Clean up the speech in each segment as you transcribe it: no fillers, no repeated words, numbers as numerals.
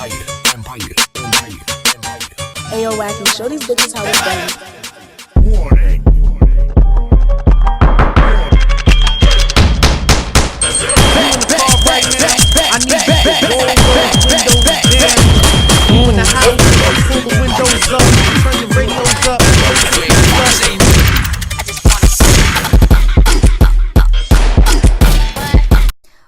Ayo, wacky, show these bitches how it's done. Warning. I need back. Roll those windows down. Open the house, pull the windows up, turn the radios up.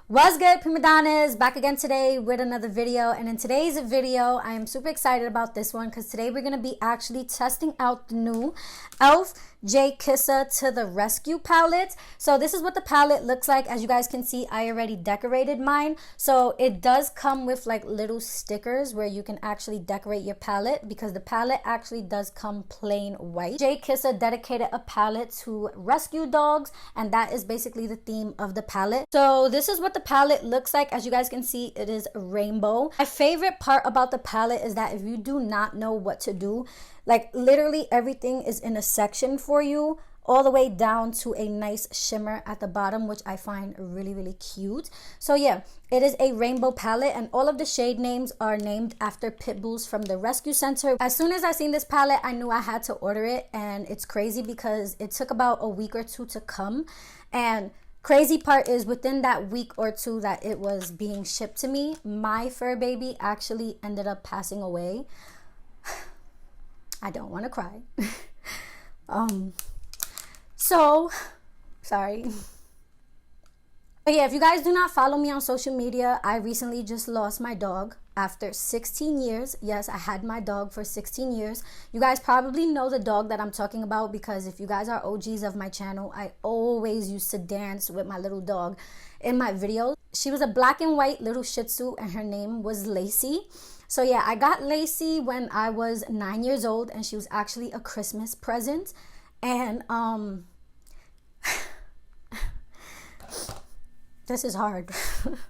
What's good, prima donnas? Back again today with another video, and in today's video I am super excited about this one because today we're going to be actually testing out the new e.l.f. Jkissa to the Rescue palette. So this is what the palette looks like. As you guys can see, I already decorated mine. So it does come with like little stickers where you can actually decorate your palette, because the palette actually does come plain white. Jkissa dedicated a palette to rescue dogs, and that is basically the theme of the palette. So this is what the palette looks like. As you guys can see, it is rainbow. My favorite part about the palette is that if you do not know what to do, like literally everything is in a section for you, all the way down to a nice shimmer at the bottom, which I find really cute. So yeah, it is a rainbow palette, and all of the shade names are named after pit bulls from the rescue center. As soon as I seen this palette, I knew I had to order it, and it's crazy because it took about a week or two to come. And crazy part is, within that week or two that it was being shipped to me, my fur baby actually ended up passing away. I don't want to cry. So sorry. But yeah, if you guys do not follow me on social media, I recently just lost my dog after 16 years. Yes, I had my dog for 16 years. You guys probably know the dog that I'm talking about, because if you guys are OGs of my channel, I always used to dance with my little dog in my videos. She was a black and white little Shih Tzu, and her name was Lacey. So yeah, I got Lacey when I was 9 years old, and she was actually a Christmas present. And this is hard.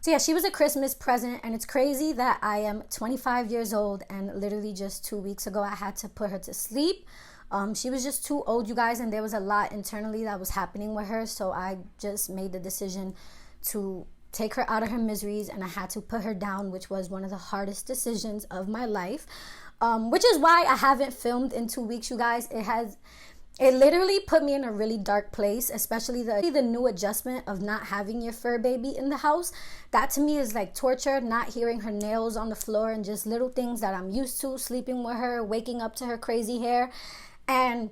So yeah, she was a Christmas present, and it's crazy that I am 25 years old, and literally just 2 weeks ago I had to put her to sleep. She was just too old, you guys, and there was a lot internally that was happening with her. So I just made the decision to take her out of her miseries, and I had to put her down, which was one of the hardest decisions of my life, which is why I haven't filmed in 2 weeks, you guys. It literally put me in a really dark place, especially the new adjustment of not having your fur baby in the house. That to me is like torture, not hearing her nails on the floor and just little things that I'm used to, sleeping with her, waking up to her crazy hair. And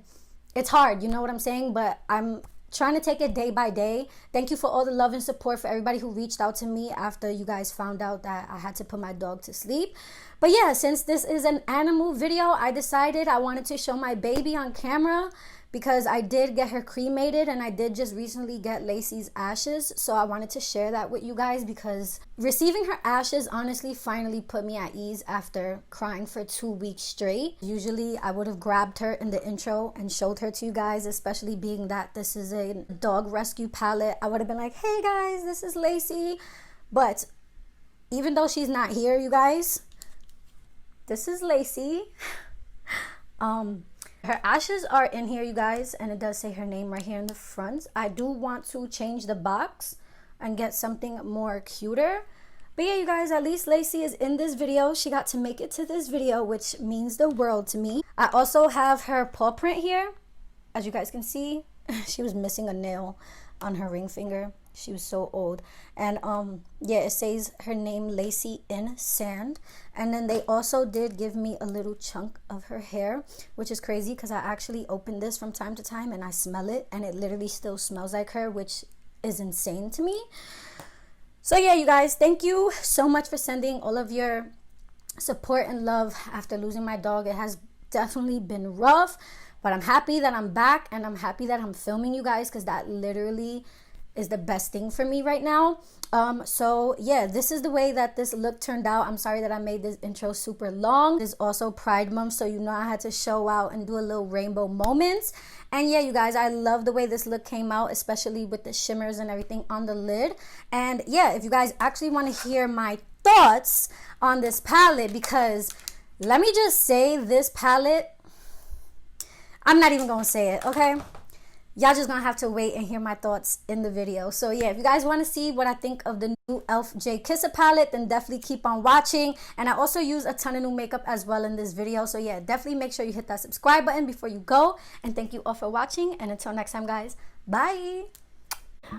it's hard, you know what I'm saying? But I'm trying to take it day by day. Thank you for all the love and support, for everybody who reached out to me after you guys found out that I had to put my dog to sleep. But yeah, since this is an animal video, I decided I wanted to show my baby on camera, because I did get her cremated, and I did just recently get Lacey's ashes. So I wanted to share that with you guys, because receiving her ashes honestly finally put me at ease after crying for 2 weeks straight. Usually I would have grabbed her in the intro and showed her to you guys, especially being that this is a dog rescue palette. I would have been like, hey guys, this is Lacey. But even though she's not here, you guys, this is Lacey. Her ashes are in here, you guys, and it does say her name right here in the front. I do want to change the box and get something more cuter. But yeah, you guys, at least Lacey is in this video. She got to make it to this video, which means the world to me. I also have her paw print here. As you guys can see, she was missing a nail on her ring finger. She was so old. And yeah, it says her name, Lacey in sand. And then they also did give me a little chunk of her hair, which is crazy because I actually open this from time to time and I smell it, and it literally still smells like her, which is insane to me. So yeah, you guys, thank you so much for sending all of your support and love after losing my dog. It has definitely been rough, but I'm happy that I'm back, and I'm happy that I'm filming you guys, because that literally is the best thing for me right now. So yeah, this is the way that this look turned out. I'm sorry that I made this intro super long. It's also Pride Month, so you know I had to show out and do a little rainbow moments. And yeah, you guys, I love the way this look came out, especially with the shimmers and everything on the lid. And yeah, if you guys actually want to hear my thoughts on this palette, because let me just say, this palette, I'm not even gonna say it, okay? y'all just gonna have to wait and hear my thoughts in the video. So yeah, if you guys want to see what I think of the new e.l.f. Jkissa palette, then definitely keep on watching. And I also use a ton of new makeup as well in this video, so yeah, definitely make sure you hit that subscribe button before you go. And thank you all for watching, and until next time guys, bye.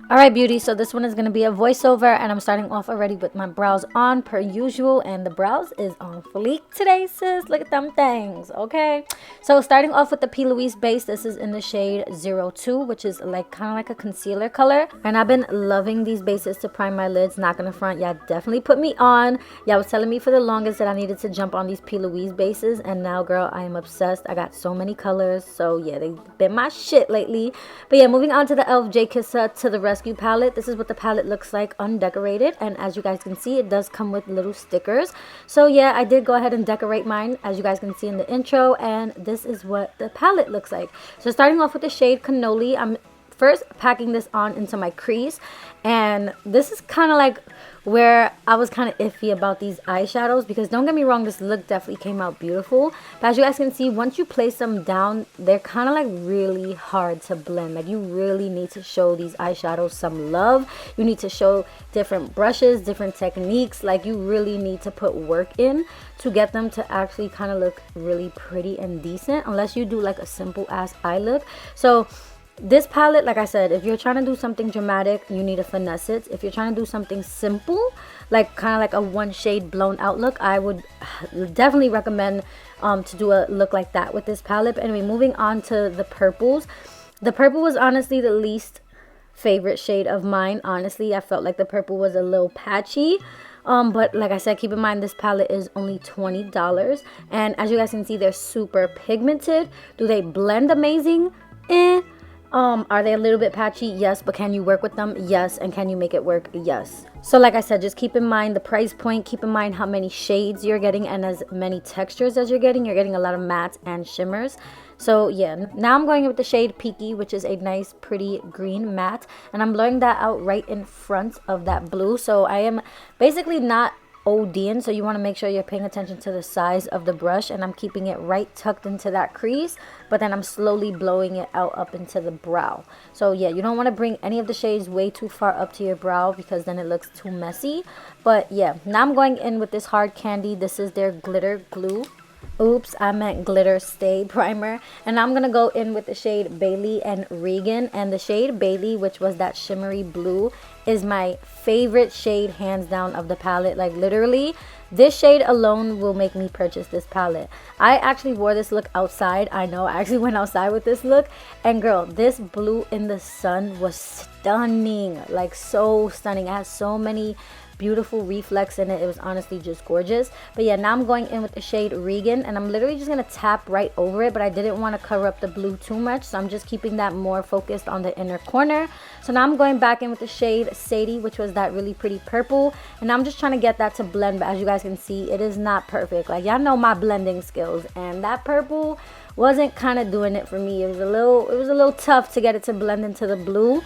All right, beauty, so this one is going to be a voiceover, and I'm starting off already with my brows on per usual, and the brows is on fleek today, sis. Look at them things. Okay, so starting off with the Plouise base. This is in the shade 02, which is like kind of like a concealer color, and I've been loving these bases to prime my lids. Not gonna front, y'all definitely put me on. Y'all was telling me for the longest that I needed to jump on these Plouise bases, and now girl, I am obsessed. I got so many colors, so yeah, they've been my shit lately. But yeah, moving on to the e.l.f. Jkissa to the Rescue palette. This is what the palette looks like undecorated, and as you guys can see, it does come with little stickers. So yeah, I did go ahead and decorate mine, as you guys can see in the intro, and this is what the palette looks like. So starting off with the shade Cannoli, I'm first packing this on into my crease, and this is kind of like where I was kind of iffy about these eyeshadows, because don't get me wrong, this look definitely came out beautiful, but as you guys can see, once you place them down, they're kind of like really hard to blend. Like, you really need to show these eyeshadows some love. You need to show different brushes, different techniques. Like, you really need to put work in to get them to actually kind of look really pretty and decent, unless you do like a simple ass eye look. So this palette, like I said, if you're trying to do something dramatic, you need to finesse it. If you're trying to do something simple, like kind of like a one shade blown out look, I would definitely recommend to do a look like that with this palette. But anyway, moving on to the purples. The purple was honestly the least favorite shade of mine. Honestly, I felt like the purple was a little patchy. But like I said, keep in mind this palette is only $20, and as you guys can see, they're super pigmented. Do they blend amazing? Are they a little bit patchy? Yes. But can you work with them? Yes. And can you make it work? Yes. So like I said, just keep in mind the price point, keep in mind how many shades you're getting, and as many textures as you're getting a lot of mattes and shimmers. So yeah, now I'm going with the shade Peaky, which is a nice pretty green matte, and I'm blowing that out right in front of that blue. So I am basically not ODing, so you want to make sure you're paying attention to the size of the brush, and I'm keeping it right tucked into that crease, but then I'm slowly blowing it out up into the brow. So yeah, you don't want to bring any of the shades way too far up to your brow, because then it looks too messy. But yeah, now I'm going in with this hard candy. This is their glitter glue. Oops, I meant glitter stay primer. And I'm gonna go in with the shade Bailey and Regan, and the shade Bailey, which was that shimmery blue, is my favorite shade hands down of the palette. Like, literally, this shade alone will make me purchase this palette. I actually wore this look outside. I know, I actually went outside with this look, and girl, this blue in the sun was stunning. Like, so stunning. It has so many beautiful reflex in it. It was honestly just gorgeous. But yeah, now I'm going in with the shade Regan, and I'm literally just gonna tap right over it, but I didn't want to cover up the blue too much, so I'm just keeping that more focused on the inner corner. So now I'm going back in with the shade Sadie, which was that really pretty purple, and I'm just trying to get that to blend. But as you guys can see, it is not perfect. Like, y'all know my blending skills, and that purple wasn't kind of doing it for me. It was a little tough to get it to blend into the blue,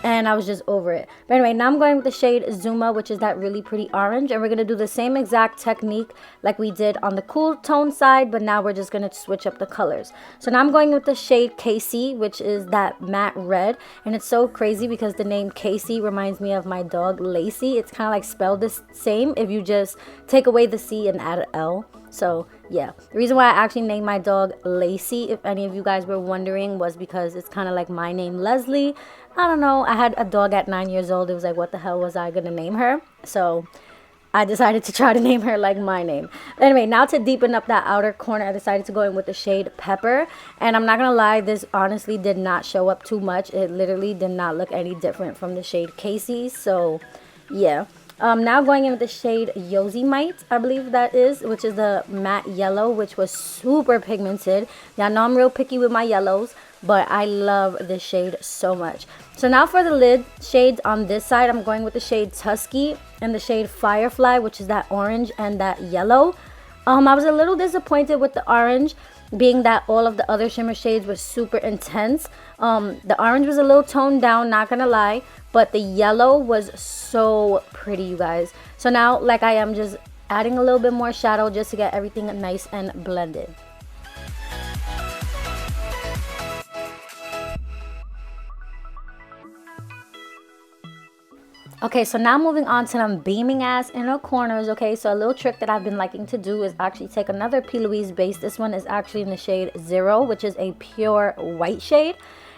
and I was just over it. But anyway, now I'm going with the shade Zuma, which is that really pretty orange, and we're going to do the same exact technique like we did on the cool tone side, but now we're just going to switch up the colors. So now I'm going with the shade Casey, which is that matte red, and it's so crazy because the name Casey reminds me of my dog Lacey. It's kind of like spelled the same if you just take away the C and add an L. So yeah, the reason why I actually named my dog Lacey, if any of you guys were wondering, was because it's kind of like my name Leslie. I don't know, I had a dog at 9 years old. It was like, what the hell was I gonna name her? So I decided to try to name her like my name. But anyway, now to deepen up that outer corner, I decided to go in with the shade Pepper, and I'm not gonna lie, this honestly did not show up too much. It literally did not look any different from the shade Casey. So yeah, now going in with the shade Yosemite, I believe that is, which is the matte yellow, which was super pigmented. Y'all know I'm real picky with my yellows, but I love this shade so much. So now for the lid shades on this side, I'm going with the shade Tusky and the shade Firefly, which is that orange and that yellow. I was a little disappointed with the orange, being that all of the other shimmer shades were super intense. The orange was a little toned down, not gonna lie, but the yellow was so pretty, you guys. So now, like, I am just adding a little bit more shadow just to get everything nice and blended. Okay, so now moving on to them beaming ass inner corners. Okay, so a little trick that I've been liking to do is actually take another Plouise base. This one is actually in the shade 0, which is a pure white shade.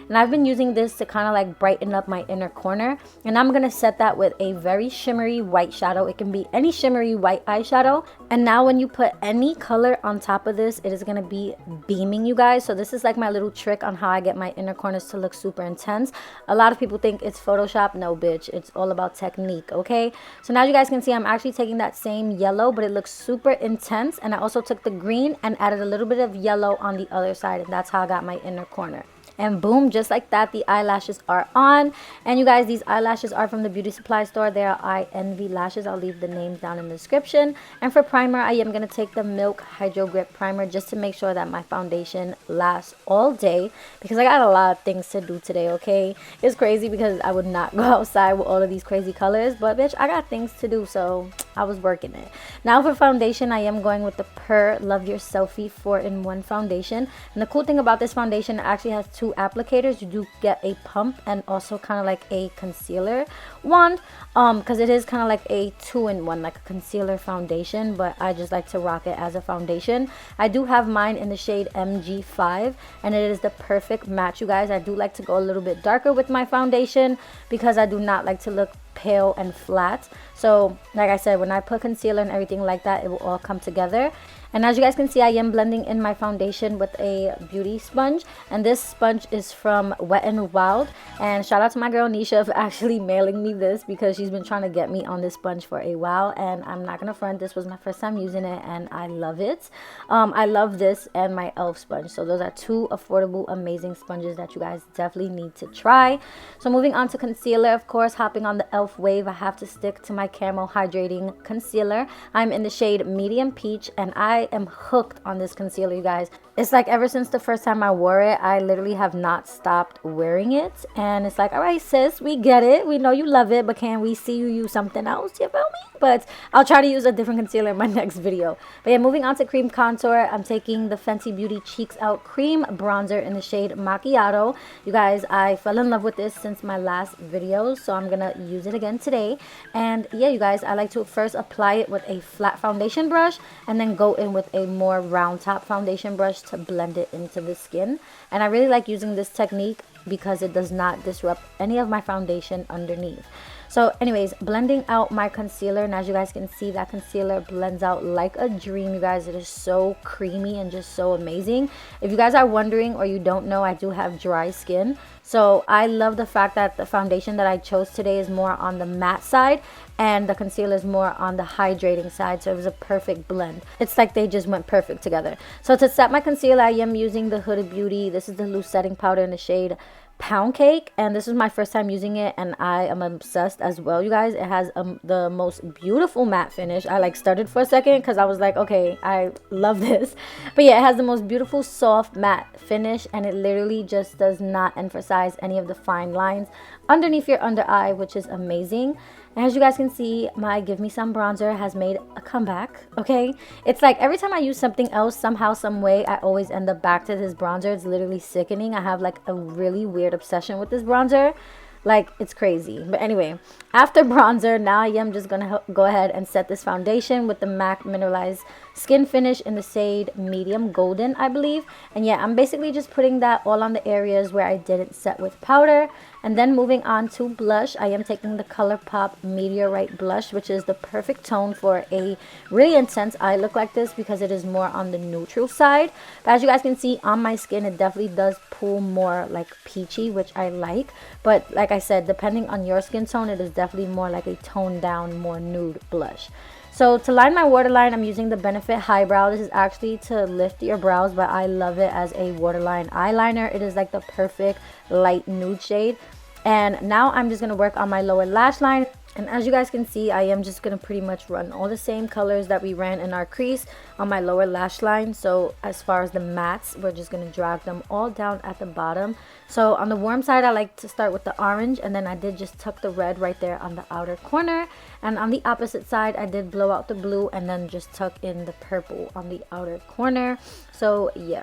And I've been using this to kind of like brighten up my inner corner. And I'm going to set that with a very shimmery white shadow. It can be any shimmery white eyeshadow. And now when you put any color on top of this, it is going to be beaming, you guys. So this is like my little trick on how I get my inner corners to look super intense. A lot of people think it's Photoshop. No, bitch. It's all about technique, okay? So now you guys can see I'm actually taking that same yellow, but it looks super intense. And I also took the green and added a little bit of yellow on the other side. And that's how I got my inner corner. And boom, just like that, the eyelashes are on. And you guys, these eyelashes are from the beauty supply store. They are ienvy lashes. I'll leave the names down in the description. And for primer, I am going to take the Milk Hydro Grip Primer just to make sure that my foundation lasts all day, because I got a lot of things to do today, okay? It's crazy because I would not go outside with all of these crazy colors, but bitch, I got things to do, so I was working it. Now for foundation, I am going with the Per Love Your Selfie 4-in-1 foundation. And the cool thing about this foundation, it actually has 2 applicators. You do get a pump and also kind of like a concealer wand, because it is kind of like a 2-in-1, like a concealer foundation, but I just like to rock it as a foundation. I do have mine in the shade MG5, and it is the perfect match, you guys. I do like to go a little bit darker with my foundation because I do not like to look pale and flat. So like I said, when I put concealer and everything like that, it will all come together. And as you guys can see, I am blending in my foundation with a beauty sponge. And this sponge is from Wet n Wild. And shout out to my girl Nisha for actually mailing me this, because she's been trying to get me on this sponge for a while. And I'm not going to front, this was my first time using it and I love it. I love this and my e.l.f. sponge. So those are 2 affordable, amazing sponges that you guys definitely need to try. So moving on to concealer, of course, hopping on the e.l.f. wave, I have to stick to my Camo Hydrating Concealer. I'm in the shade Medium Peach, and I am hooked on this concealer, you guys. It's like ever since the first time I wore it, I literally have not stopped wearing it. And it's like, all right, sis, we get it. We know you love it, but can we see you use something else? You feel me? But I'll try to use a different concealer in my next video. But yeah, moving on to cream contour, I'm taking the Fenty Beauty Cheeks Out Cream Bronzer in the shade Macchiato. You guys, I fell in love with this since my last video, so I'm gonna use it again today. And yeah, you guys, I like to first apply it with a flat foundation brush and then go in with a more round top foundation brush to blend it into the skin. And I really like using this technique because it does not disrupt any of my foundation underneath. So anyways, blending out my concealer, and as you guys can see, that concealer blends out like a dream, you guys. It is so creamy and just so amazing. If you guys are wondering or you don't know, I do have dry skin, so I love the fact that the foundation that I chose today is more on the matte side and the concealer is more on the hydrating side, so it was a perfect blend. It's like they just went perfect together. So to set my concealer, I am using the Huda Beauty. This is the loose setting powder in the shade Pound Cake, and this is my first time using it and I am obsessed as well, you guys. It has the most beautiful matte finish. I like started for a second because I was like, okay, I love this, but yeah, it has the most beautiful soft matte finish, and it literally just does not emphasize any of the fine lines underneath your under eye, which is amazing. And as you guys can see, my Give Me Some bronzer has made a comeback, okay? It's like every time I use something else, somehow, some way, I always end up back to this bronzer. It's literally sickening. I have like a really weird obsession with this bronzer. Like, it's crazy. But anyway, after bronzer, now I am just gonna go ahead and set this foundation with the MAC Mineralize Skin Finish in the shade Medium Golden, I believe. And yeah, I'm basically just putting that all on the areas where I didn't set with powder. And then moving on to blush, I am taking the Colourpop Meteorite blush, which is the perfect tone for a really intense eye look like this because it is more on the neutral side. But as you guys can see on my skin, it definitely does pull more like peachy, which I like. But like I said, depending on your skin tone, it is definitely more like a toned down, more nude blush. So to line my waterline, I'm using the Benefit Highbrow. This is actually to lift your brows, but I love it as a waterline eyeliner. It is like the perfect light nude shade. And now I'm just going to work on my lower lash line. And as you guys can see, I am just going to pretty much run all the same colors that we ran in our crease on my lower lash line. So as far as the mattes, we're just going to drag them all down at the bottom. So on the warm side, I like to start with the orange, and then I did just tuck the red right there on the outer corner. And on the opposite side, I did blow out the blue and then just tuck in the purple on the outer corner. So yeah.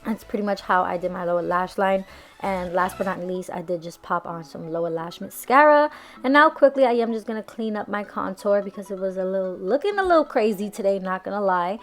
That's pretty much how I did my lower lash line. And last but not least, I did just pop on some lower lash mascara. And now quickly, I am just going to clean up my contour because it was looking a little crazy today, not going to lie.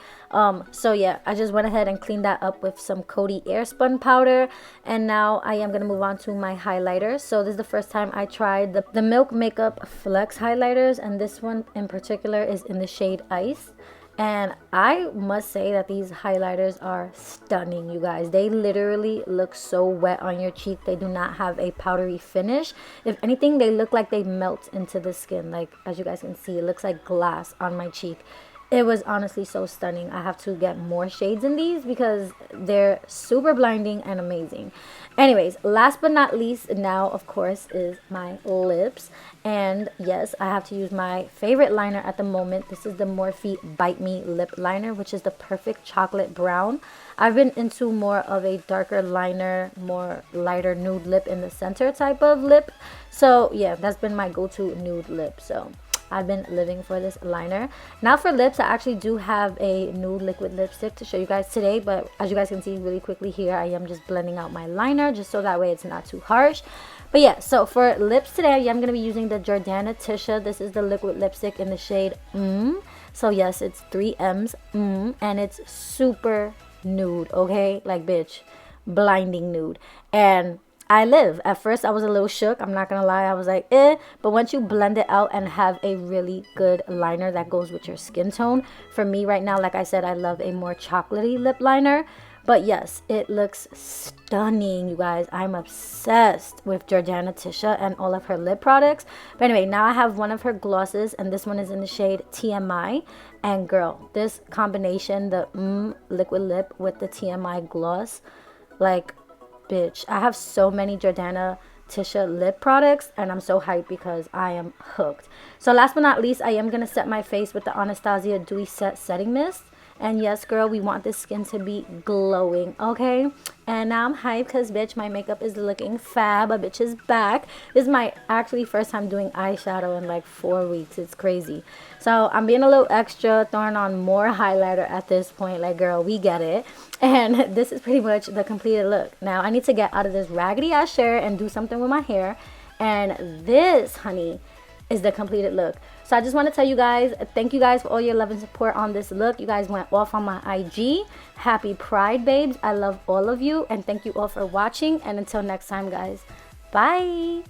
So yeah, I just went ahead and cleaned that up with some Coty Airspun powder. And now I am going to move on to my highlighter. So this is the first time I tried the Milk Makeup Flex highlighters. And this one in particular is in the shade Ice. And I must say that these highlighters are stunning, you guys. They literally look so wet on your cheek. They do not have a powdery finish. If anything, they look like they melt into the skin. Like, as you guys can see, it looks like glass on my cheek. It was honestly so stunning. I have to get more shades in these because they're super blinding and amazing. Anyways, last but not least, now of course is my lips. And yes, I have to use my favorite liner at the moment. This is the Morphe Bite Me lip liner, which is the perfect chocolate brown. I've been into more of a darker liner, more lighter nude lip in the center type of lip. So yeah, that's been my go-to nude lip. So I've been living for this liner. Now for lips, I actually do have a nude liquid lipstick to show you guys today. But as you guys can see really quickly here, I am just blending out my liner just so that way it's not too harsh. But yeah, so for lips today, I am going to be using the Jordana Ticia. This is the liquid lipstick in the shade So yes, it's 3 M's and it's super nude, okay? Like, bitch, blinding nude. And I live. At first, I was a little shook. I'm not going to lie. I was like, eh. But once you blend it out and have a really good liner that goes with your skin tone. For me right now, like I said, I love a more chocolatey lip liner. But yes, it looks stunning, you guys. I'm obsessed with Jordana Ticia and all of her lip products. But anyway, now I have one of her glosses. And this one is in the shade TMI. And girl, this combination, the liquid lip with the TMI gloss, like, bitch, I have so many Jordana Ticia lip products and I'm so hyped because I am hooked. So last but not least, I am going to set my face with the Anastasia Dewy Set Setting Mist. And yes, girl, we want this skin to be glowing, okay? And now I'm hyped because, bitch, my makeup is looking fab. A bitch is back. This is my actually first time doing eyeshadow in like 4 weeks. It's crazy. So I'm being a little extra, throwing on more highlighter at this point. Like, girl, we get it. And this is pretty much the completed look. Now, I need to get out of this raggedy ass shirt and do something with my hair. And this, honey, is the completed look. So I just want to tell you guys, thank you guys for all your love and support on this look. You guys went off on my IG. Happy Pride, babes. I love all of you. And thank you all for watching. And until next time, guys. Bye.